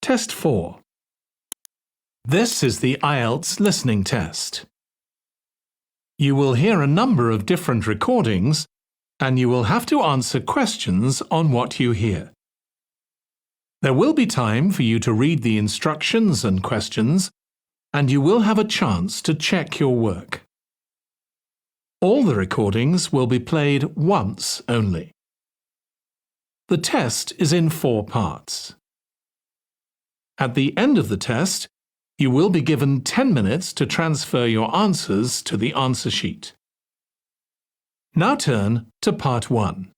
Test 4. This is the IELTS listening test. You will hear a number of different recordings and you will have to answer questions on what you hear. There will be time for you to read the instructions and questions, and you will have a chance to check your work. All the recordings will be played once only. The test is in 4 parts. At the end of the test, you will be given 10 minutes to transfer your answers to the answer sheet. Now turn to Part 1.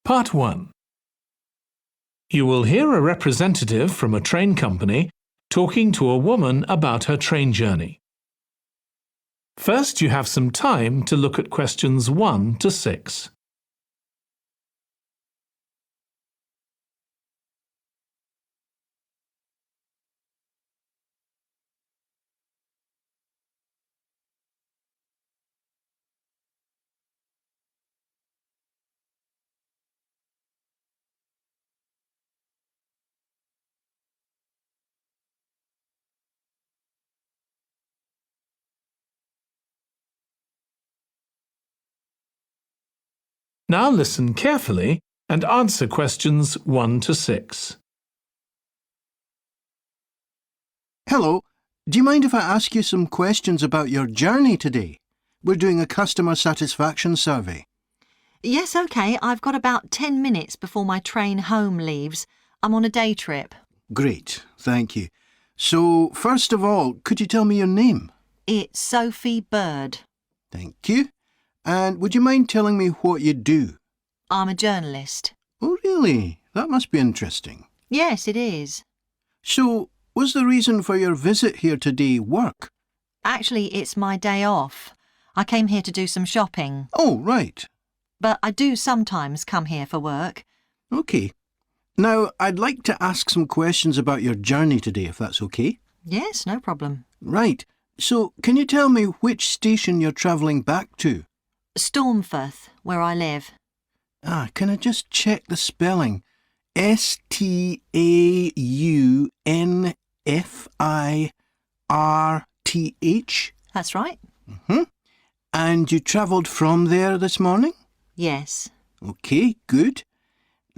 Part 1. You will hear a representative from a train company talking to a woman about her train journey. First, you have some time to look at questions 1 to 6. Now listen carefully and answer questions 1 to 6. Hello, do you mind if I ask you some questions about your journey today? We're doing a customer satisfaction survey. Yes, OK. I've got about 10 minutes before my train home leaves. I'm on a day trip. Great, thank you. So, first of all, could you tell me your name? It's Sophie Bird. Thank you. And would you mind telling me what you do? I'm a journalist. Oh, really? That must be interesting. Yes, it is. So, was the reason for your visit here today work? Actually, it's my day off. I came here to do some shopping. Oh, right. But I do sometimes come here for work. OK. Now, I'd like to ask some questions about your journey today, if that's OK. Yes, no problem. Right. So, can you tell me which station you're travelling back to? Staunfirth, where I live. Can I just check the spelling? Staunfirth? That's right. And you travelled from there this morning? Yes. OK, good.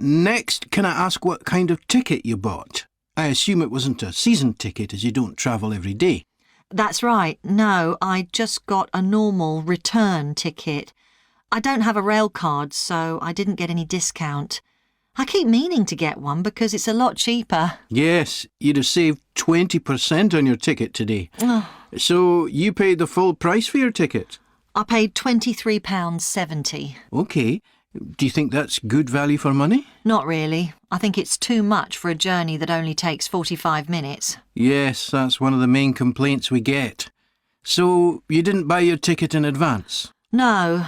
Next, can I ask what kind of ticket you bought? I assume it wasn't a season ticket as you don't travel every day. That's right. No, I just got a normal return ticket. I don't have a rail card, so I didn't get any discount. I keep meaning to get one because it's a lot cheaper. Yes, you'd have saved 20% on your ticket today. So you paid the full price for your ticket? I paid £23.70. OK. Do you think that's good value for money? Not really. I think it's too much for a journey that only takes 45 minutes. Yes, that's one of the main complaints we get. So you didn't buy your ticket in advance? No.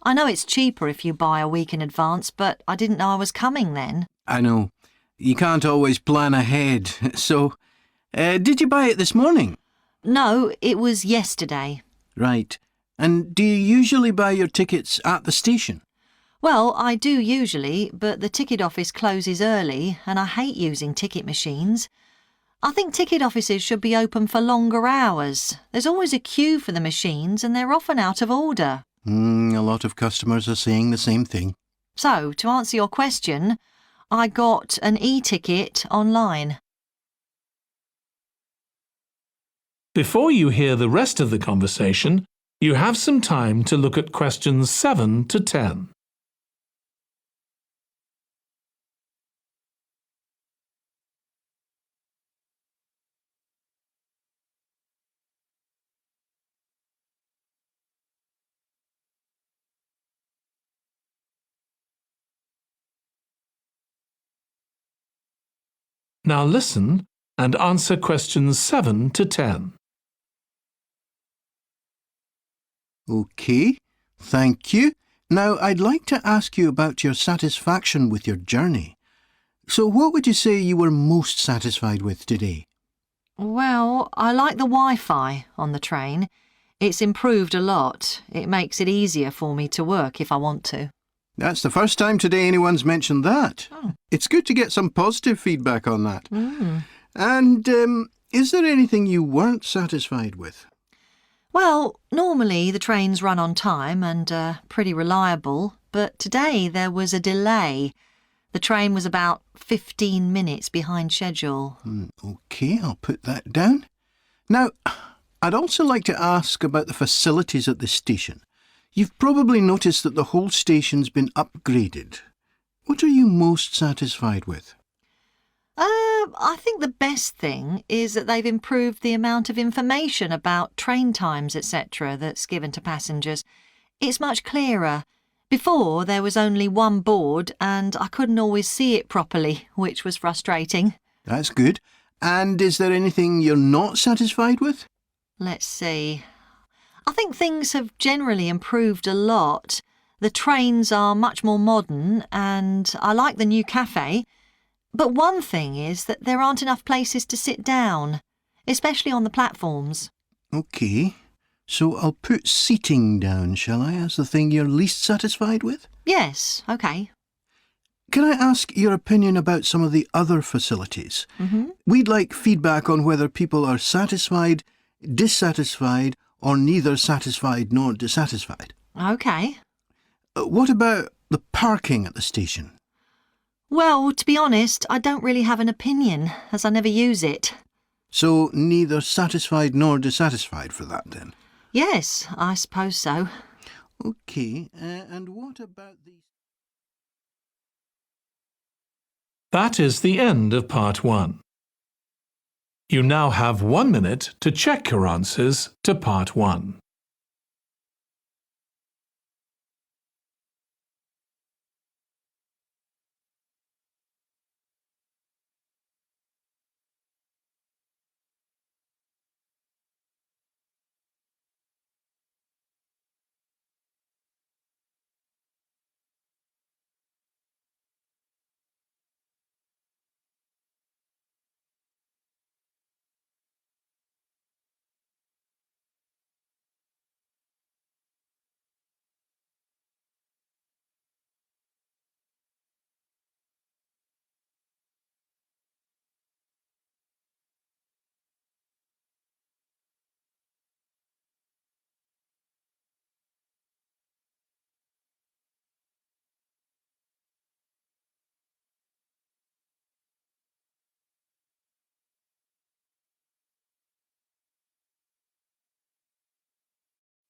I know it's cheaper if you buy a week in advance, but I didn't know I was coming then. I know. You can't always plan ahead. So, did you buy it this morning? No, it was yesterday. Right. And do you usually buy your tickets at the station? Well, I do usually, but the ticket office closes early and I hate using ticket machines. I think ticket offices should be open for longer hours. There's always a queue for the machines and they're often out of order. A lot of customers are saying the same thing. So, to answer your question, I got an e-ticket online. Before you hear the rest of the conversation, you have some time to look at questions 7 to 10. Now listen and answer questions 7 to 10. OK, thank you. Now I'd like to ask you about your satisfaction with your journey. So what would you say you were most satisfied with today? Well, I like the Wi-Fi on the train. It's improved a lot. It makes it easier for me to work if I want to. That's the first time today anyone's mentioned that. Oh. It's good to get some positive feedback on that. Mm. And is there anything you weren't satisfied with? Well, normally the trains run on time and are pretty reliable, but today there was a delay. The train was about 15 minutes behind schedule. OK, I'll put that down. Now, I'd also like to ask about the facilities at the station. You've probably noticed that the whole station's been upgraded. What are you most satisfied with? I think the best thing is that they've improved the amount of information about train times, etc., that's given to passengers. It's much clearer. Before, there was only one board and I couldn't always see it properly, which was frustrating. That's good. And is there anything you're not satisfied with? Let's see. I think things have generally improved a lot. The trains are much more modern and I like the new cafe. But one thing is that there aren't enough places to sit down, especially on the platforms. OK, so I'll put seating down, shall I, as the thing you're least satisfied with? Yes, OK. Can I ask your opinion about some of the other facilities? We'd like feedback on whether people are satisfied, dissatisfied, or neither satisfied nor dissatisfied. OK. What about the parking at the station? Well, to be honest, I don't really have an opinion, as I never use it. So neither satisfied nor dissatisfied for that, then? Yes, I suppose so. OK, and what about the... That is the end of part 1. You now have 1 minute to check your answers to part 1.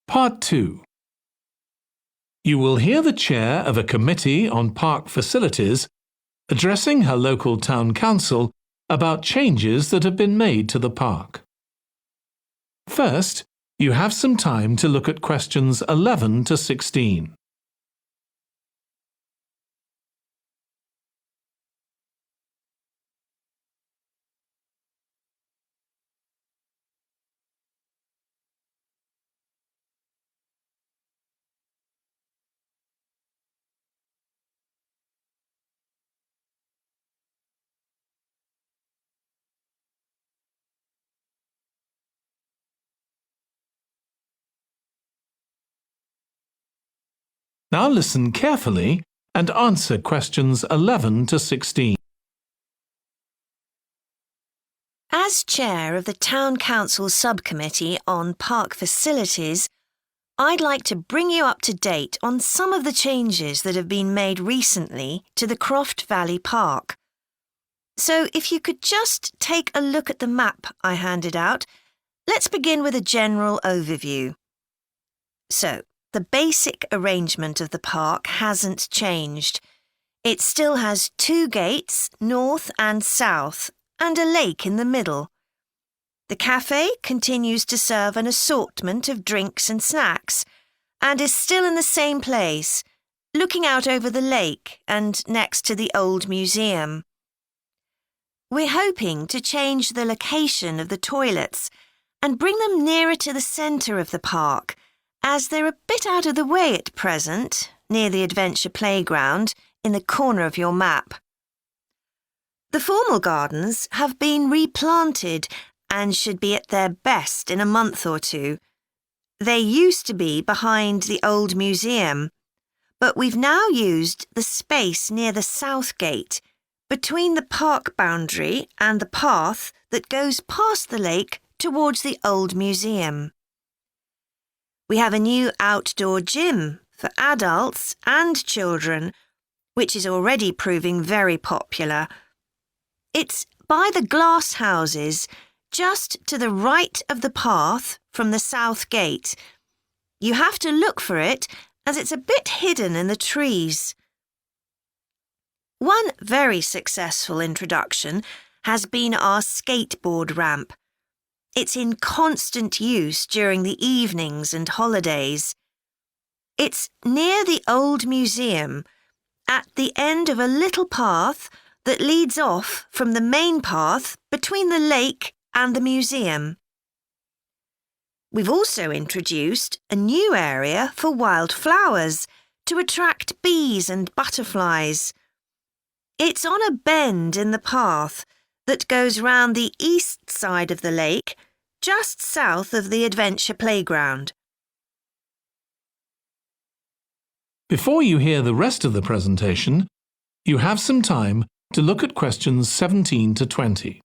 Part 2. You will hear the chair of a committee on park facilities addressing her local town council about changes that have been made to the park. First, you have some time to look at questions 11 to 16. Now listen carefully and answer questions 11 to 16. As chair of the Town Council Subcommittee on Park Facilities, I'd like to bring you up to date on some of the changes that have been made recently to the Croft Valley Park. So if you could just take a look at the map I handed out, let's begin with a general overview. So, the basic arrangement of the park hasn't changed. It still has 2 gates, north and south, and a lake in the middle. The cafe continues to serve an assortment of drinks and snacks, and is still in the same place, looking out over the lake and next to the old museum. We're hoping to change the location of the toilets and bring them nearer to the centre of the park, as they're a bit out of the way at present, near the adventure playground, in the corner of your map. The formal gardens have been replanted and should be at their best in a month or 2. They used to be behind the old museum, but we've now used the space near the south gate between the park boundary and the path that goes past the lake towards the old museum. We have a new outdoor gym for adults and children, which is already proving very popular. It's by the glass houses, just to the right of the path from the south gate. You have to look for it as it's a bit hidden in the trees. One very successful introduction has been our skateboard ramp. It's in constant use during the evenings and holidays. It's near the old museum, at the end of a little path that leads off from the main path between the lake and the museum. We've also introduced a new area for wildflowers to attract bees and butterflies. It's on a bend in the path that goes round the east side of the lake, just south of the adventure playground. Before you hear the rest of the presentation, you have some time to look at questions 17 to 20.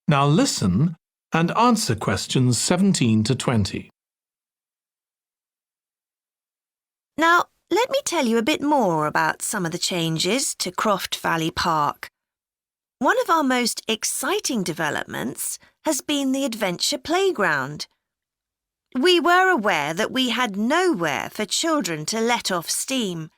Now listen and answer questions 17 to 20. Now, let me tell you a bit more about some of the changes to Croft Valley Park. One of our most exciting developments has been the adventure playground. We were aware that we had nowhere for children to let off steam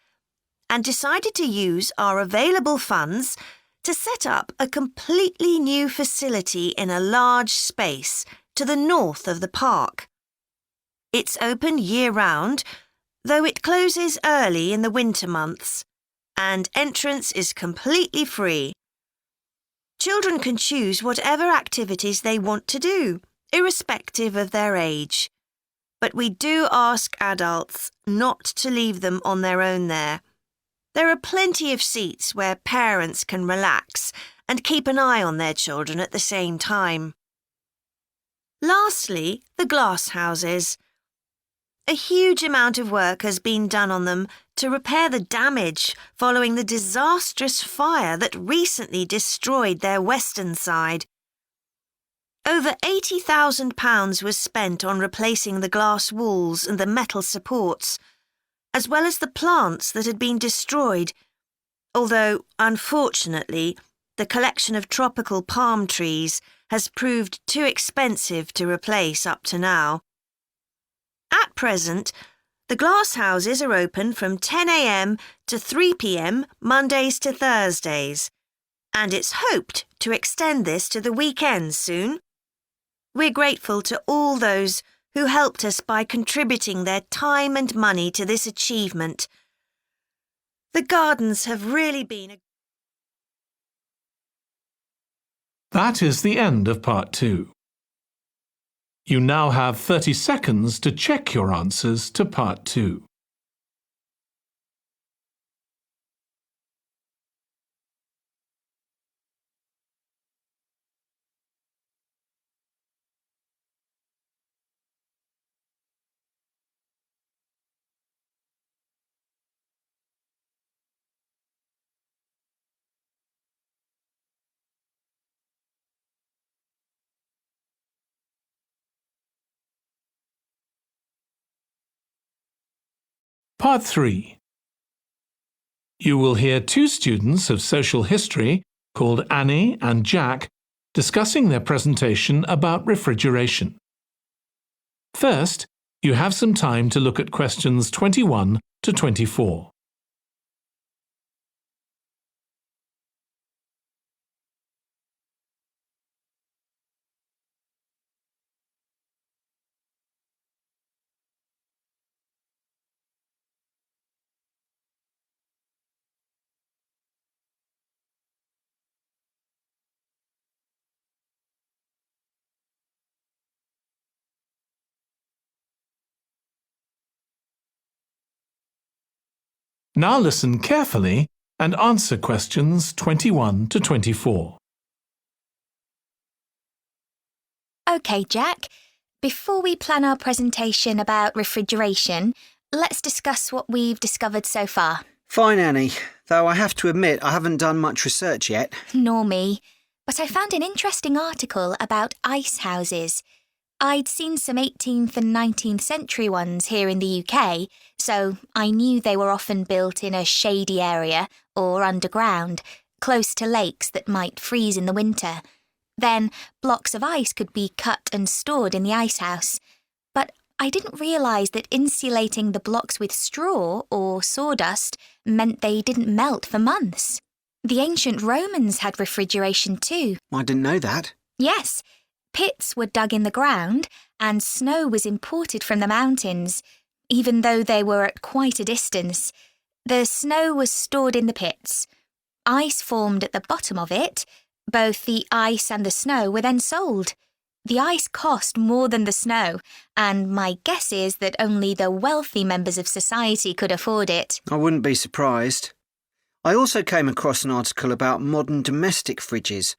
and decided to use our available funds to set up a completely new facility in a large space to the north of the park. It's open year-round, though it closes early in the winter months, and entrance is completely free. Children can choose whatever activities they want to do, irrespective of their age. But we do ask adults not to leave them on their own there. There are plenty of seats where parents can relax and keep an eye on their children at the same time. Lastly, the glass houses. A huge amount of work has been done on them to repair the damage following the disastrous fire that recently destroyed their western side. Over £80,000 was spent on replacing the glass walls and the metal supports, as well as the plants that had been destroyed, although, unfortunately, the collection of tropical palm trees has proved too expensive to replace up to now. At present, the glass houses are open from 10 a.m. to 3 p.m. Mondays to Thursdays, and it's hoped to extend this to the weekends soon. We're grateful to all those who helped us by contributing their time and money to this achievement. The gardens have really been a... That is the end of part 2. You now have 30 seconds to check your answers to part 2. Part 3. You will hear 2 students of social history called Annie and Jack discussing their presentation about refrigeration. First, you have some time to look at questions 21 to 24. Now listen carefully and answer questions 21 to 24. OK, Jack. Before we plan our presentation about refrigeration, let's discuss what we've discovered so far. Fine, Annie, though I have to admit I haven't done much research yet. Nor me. But I found an interesting article about ice houses. I'd seen some 18th and 19th century ones here in the UK, so I knew they were often built in a shady area or underground, close to lakes that might freeze in the winter. Then blocks of ice could be cut and stored in the ice house. But I didn't realise that insulating the blocks with straw or sawdust meant they didn't melt for months. The ancient Romans had refrigeration too. I didn't know that. Yes, pits were dug in the ground and snow was imported from the mountains, even though they were at quite a distance. The snow was stored in the pits. Ice formed at the bottom of it. Both the ice and the snow were then sold. The ice cost more than the snow, and my guess is that only the wealthy members of society could afford it. I wouldn't be surprised. I also came across an article about modern domestic fridges.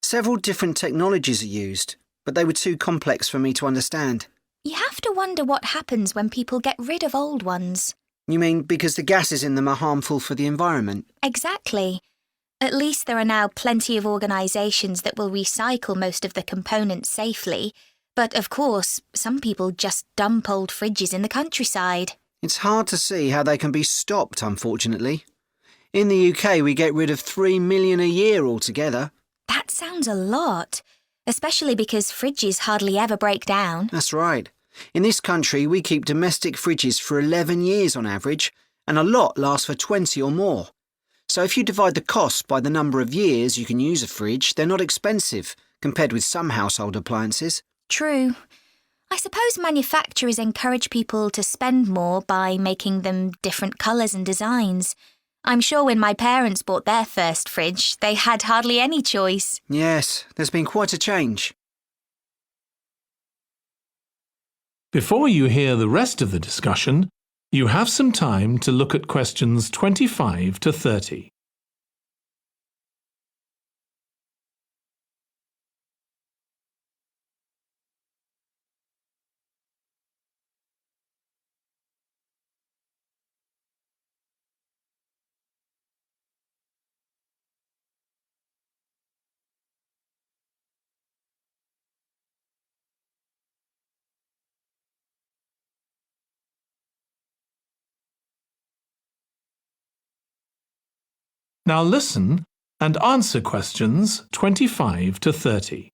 Several different technologies are used, but they were too complex for me to understand. You have to wonder what happens when people get rid of old ones. You mean because the gases in them are harmful for the environment? Exactly. At least there are now plenty of organisations that will recycle most of the components safely. But of course, some people just dump old fridges in the countryside. It's hard to see how they can be stopped, unfortunately. In the UK, we get rid of 3 million a year altogether. That sounds a lot, especially because fridges hardly ever break down. That's right. In this country, we keep domestic fridges for 11 years on average, and a lot lasts for 20 or more. So if you divide the cost by the number of years you can use a fridge, they're not expensive, compared with some household appliances. True. I suppose manufacturers encourage people to spend more by making them different colours and designs. I'm sure when my parents bought their first fridge, they had hardly any choice. Yes, there's been quite a change. Before you hear the rest of the discussion, you have some time to look at questions 25 to 30. Now listen and answer questions 25 to 30.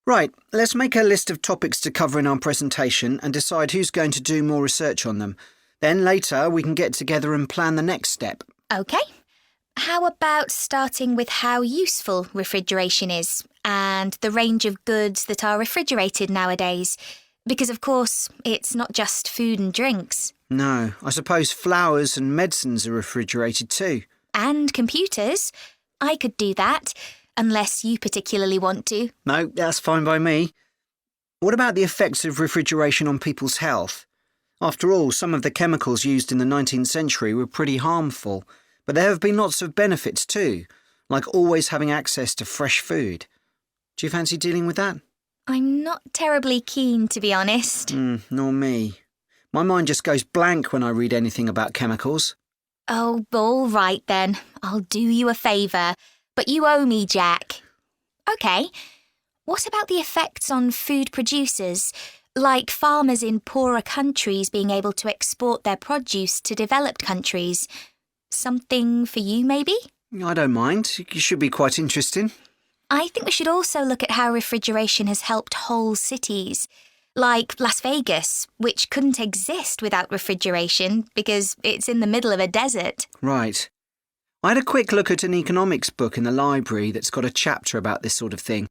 Right, let's make a list of topics to cover in our presentation and decide who's going to do more research on them. Then later we can get together and plan the next step. OK. How about starting with how useful refrigeration is and the range of goods that are refrigerated nowadays? Because, of course, it's not just food and drinks. No, I suppose flowers and medicines are refrigerated too. And computers. I could do that, unless you particularly want to. No, that's fine by me. What about the effects of refrigeration on people's health? After all, some of the chemicals used in the 19th century were pretty harmful, but there have been lots of benefits too, like always having access to fresh food. Do you fancy dealing with that? I'm not terribly keen, to be honest. Nor me. My mind just goes blank when I read anything about chemicals. Oh, all right then. I'll do you a favour. But you owe me, Jack. OK. What about the effects on food producers? Like farmers in poorer countries being able to export their produce to developed countries. Something for you, maybe? I don't mind. It should be quite interesting. I think we should also look at how refrigeration has helped whole cities. Like Las Vegas, which couldn't exist without refrigeration because it's in the middle of a desert. Right. I had a quick look at an economics book in the library that's got a chapter about this sort of thing.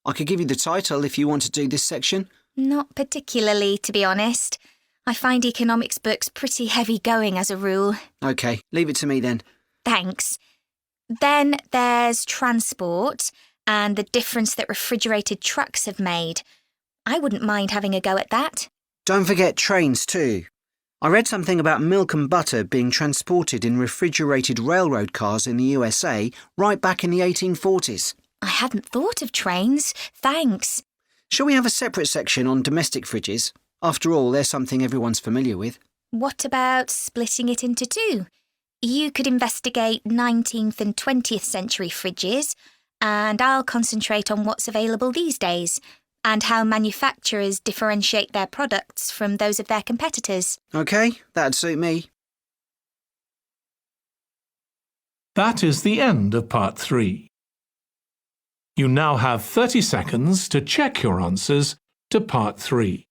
I could give you the title if you want to do this section. Not particularly, to be honest. I find economics books pretty heavy going as a rule. OK, leave it to me then. Thanks. Then there's transport and the difference that refrigerated trucks have made. I wouldn't mind having a go at that. Don't forget trains too. I read something about milk and butter being transported in refrigerated railroad cars in the USA right back in the 1840s. I hadn't thought of trains. Thanks. Shall we have a separate section on domestic fridges? After all, they're something everyone's familiar with. What about splitting it into two? You could investigate 19th and 20th century fridges, and I'll concentrate on what's available these days, and how manufacturers differentiate their products from those of their competitors. OK, that'd suit me. That is the end of part 3. You now have 30 seconds to check your answers to part 3.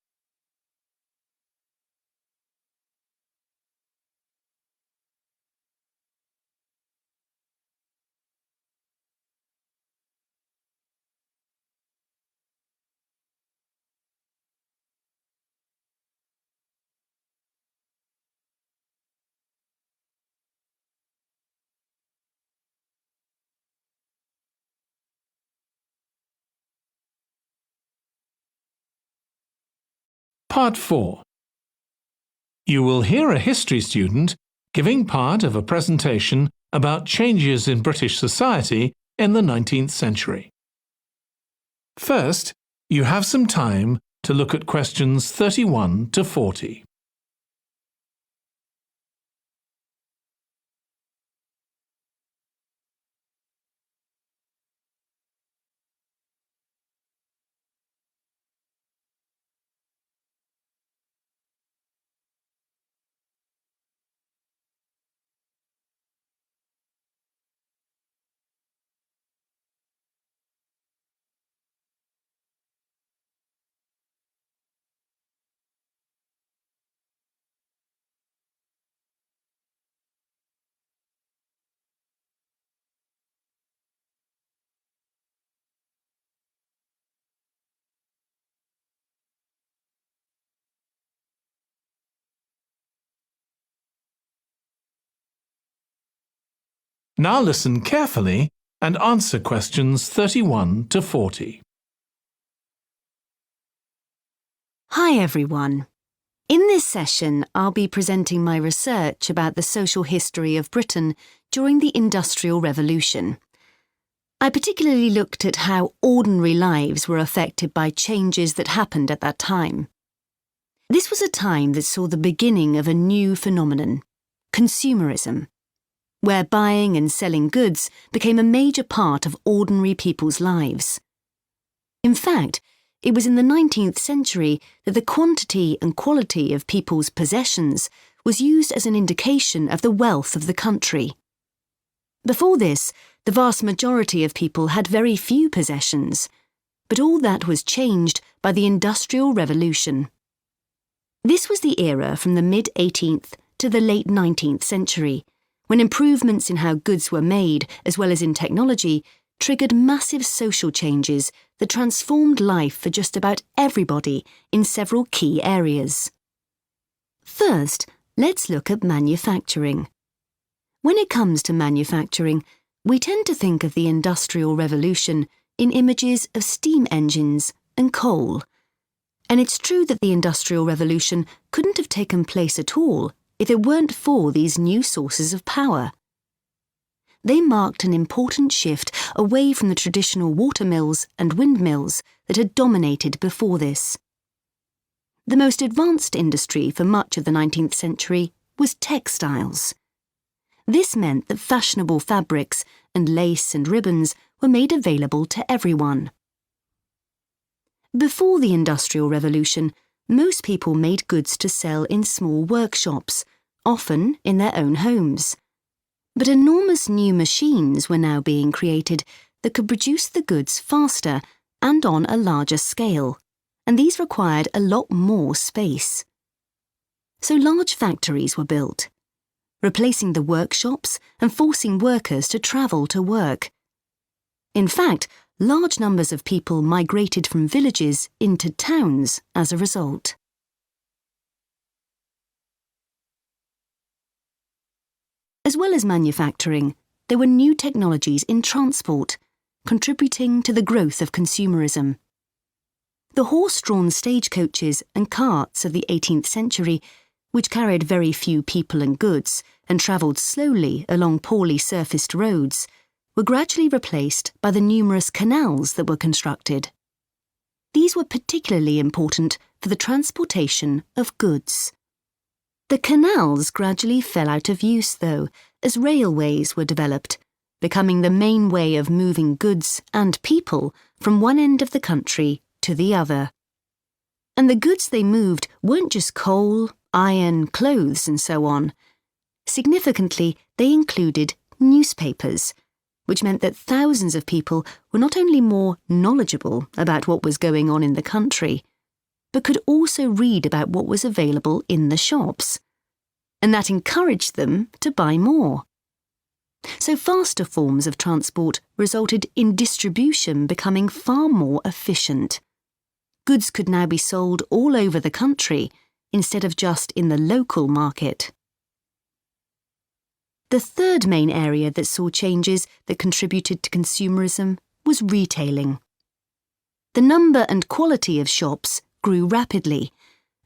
Part 4. You will hear a history student giving part of a presentation about changes in British society in the 19th century. First, you have some time to look at questions 31 to 40. Now listen carefully and answer questions 31 to 40. Hi everyone. In this session, I'll be presenting my research about the social history of Britain during the Industrial Revolution. I particularly looked at how ordinary lives were affected by changes that happened at that time. This was a time that saw the beginning of a new phenomenon, consumerism, where buying and selling goods became a major part of ordinary people's lives. In fact, it was in the 19th century that the quantity and quality of people's possessions was used as an indication of the wealth of the country. Before this, the vast majority of people had very few possessions, but all that was changed by the Industrial Revolution. This was the era from the mid-18th to the late 19th century, when improvements in how goods were made, as well as in technology, triggered massive social changes that transformed life for just about everybody in several key areas. First, let's look at manufacturing. When it comes to manufacturing, we tend to think of the Industrial Revolution in images of steam engines and coal. And it's true that the Industrial Revolution couldn't have taken place at all if it weren't for these new sources of power. They marked an important shift away from the traditional watermills and windmills that had dominated before this. The most advanced industry for much of the 19th century was textiles. This meant that fashionable fabrics and lace and ribbons were made available to everyone. Before the Industrial Revolution, most people made goods to sell in small workshops, often in their own homes. But enormous new machines were now being created that could produce the goods faster and on a larger scale, and these required a lot more space. So large factories were built, replacing the workshops and forcing workers to travel to work. In fact, large numbers of people migrated from villages into towns as a result. As well as manufacturing, there were new technologies in transport, contributing to the growth of consumerism. The horse-drawn stagecoaches and carts of the 18th century which carried very few people and goods and travelled slowly along poorly surfaced roads, were gradually replaced by the numerous canals that were constructed. These were particularly important for the transportation of goods. The canals gradually fell out of use, though, as railways were developed, becoming the main way of moving goods and people from one end of the country to the other. And the goods they moved weren't just coal, iron, clothes, and so on. Significantly, they included newspapers, which meant that thousands of people were not only more knowledgeable about what was going on in the country, but could also read about what was available in the shops. And that encouraged them to buy more. So faster forms of transport resulted in distribution becoming far more efficient. Goods could now be sold all over the country instead of just in the local market. The third main area that saw changes that contributed to consumerism was retailing. The number and quality of shops grew rapidly,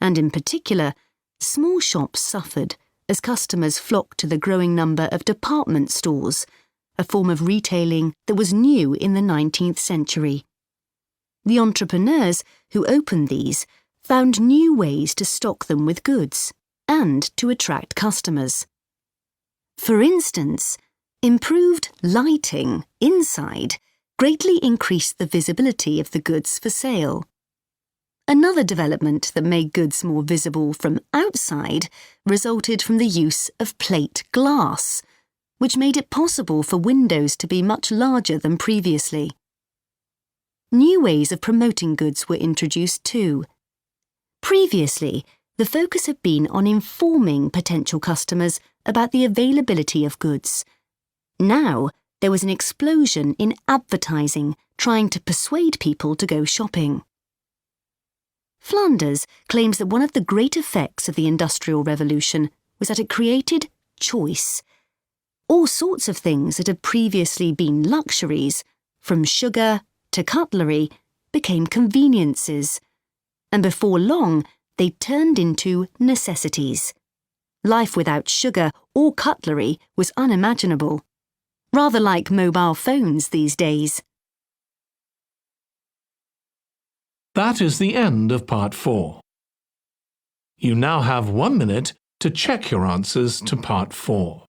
and in particular, small shops suffered as customers flocked to the growing number of department stores, a form of retailing that was new in the 19th century. The entrepreneurs who opened these found new ways to stock them with goods and to attract customers. For instance, improved lighting inside greatly increased the visibility of the goods for sale. Another development that made goods more visible from outside resulted from the use of plate glass, which made it possible for windows to be much larger than previously. New ways of promoting goods were introduced too. Previously, the focus had been on informing potential customers about the availability of goods. Now, there was an explosion in advertising trying to persuade people to go shopping. Flanders claims that one of the great effects of the Industrial Revolution was that it created choice. All sorts of things that had previously been luxuries, from sugar to cutlery, became conveniences, and before long they turned into necessities. Life without sugar or cutlery was unimaginable, rather like mobile phones these days. That is the end of Part 4. You now have 1 minute to check your answers to Part 4.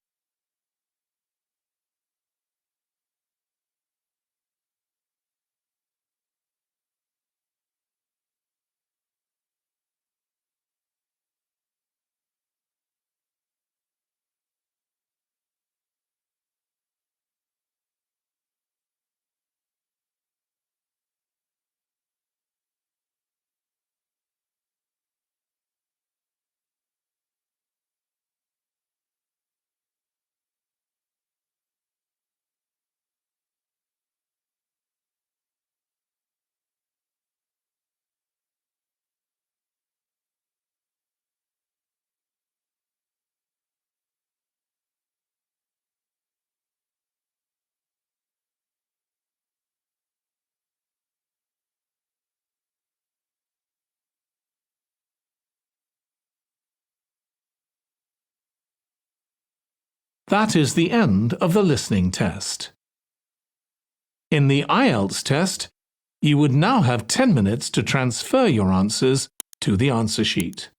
That is the end of the listening test. In the IELTS test, you would now have 10 minutes to transfer your answers to the answer sheet.